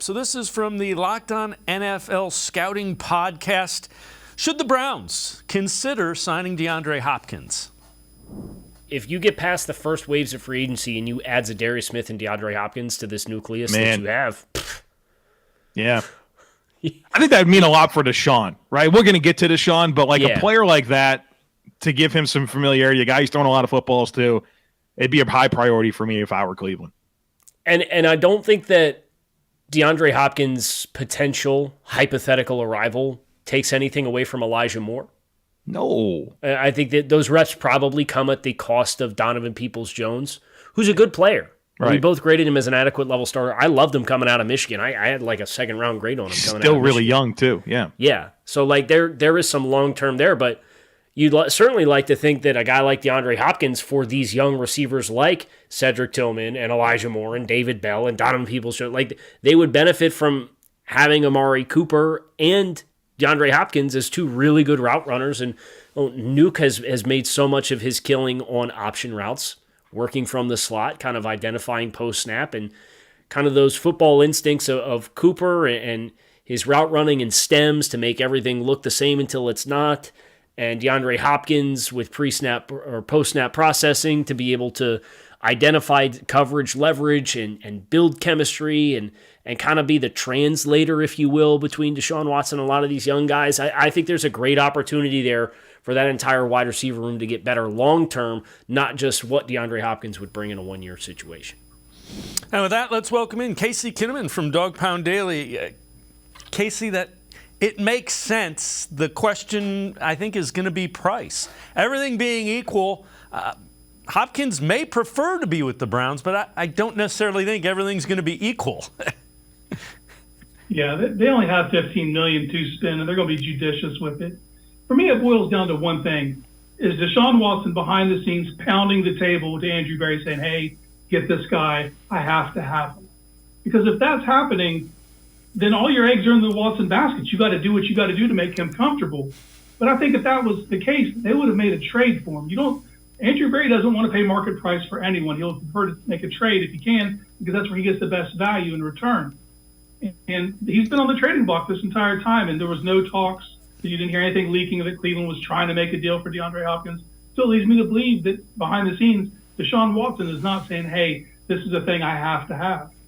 So this is from the Locked On NFL Scouting Podcast. Should the Browns consider signing DeAndre Hopkins? If you get past the first waves of free agency and you add Zadarius Smith and DeAndre Hopkins to this nucleus that you have. Yeah. I think that would mean a lot for Deshaun, right? We're going to get to Deshaun, but a player like that, to give him some familiarity, a guy he's thrown a lot of footballs to, it'd be a high priority for me if I were Cleveland. And I don't think that DeAndre Hopkins' potential hypothetical arrival takes anything away from Elijah Moore. No. I think that those reps probably come at the cost of Donovan Peoples-Jones, who's a good player. Right. We both graded him as an adequate level starter. I loved him coming out of Michigan. I had a second-round grade on him coming out of Michigan. Still really young, too. Yeah. Yeah. So, there is some long-term there, but you'd certainly like to think that a guy like DeAndre Hopkins, for these young receivers like Cedric Tillman and Elijah Moore and David Bell and Donovan Peoples-Jones, they would benefit from having Amari Cooper and DeAndre Hopkins as two really good route runners. And Nuke has made so much of his killing on option routes, working from the slot, kind of identifying post-snap, and kind of those football instincts of Cooper and his route running and stems to make everything look the same until it's not. And DeAndre Hopkins with pre-snap or post-snap processing to be able to identify coverage leverage and build chemistry and kind of be the translator, if you will, between Deshaun Watson and a lot of these young guys. I think there's a great opportunity there for that entire wide receiver room to get better long-term, not just what DeAndre Hopkins would bring in a one-year situation. And with that, let's welcome in Casey Kinnaman from Dog Pound Daily. Casey, that it makes sense. The question, I think, is going to be price. Everything being equal, Hopkins may prefer to be with the Browns, but I don't necessarily think everything's going to be equal. Yeah, they only have $15 million to spend, and they're going to be judicious with it. For me, it boils down to one thing. Is Deshaun Watson behind the scenes pounding the table to Andrew Berry saying, hey, get this guy, I have to have him? Because if that's happening, then all your eggs are in the Watson basket. You got to do what you got to do to make him comfortable. But I think if that was the case, they would have made a trade for him. Andrew Berry doesn't want to pay market price for anyone. He'll prefer to make a trade if he can, because that's where he gets the best value in return. And he's been on the trading block this entire time, and there was no talks. You didn't hear anything leaking that Cleveland was trying to make a deal for DeAndre Hopkins. Still leads me to believe that behind the scenes, Deshaun Watson is not saying, hey, this is a thing I have to have.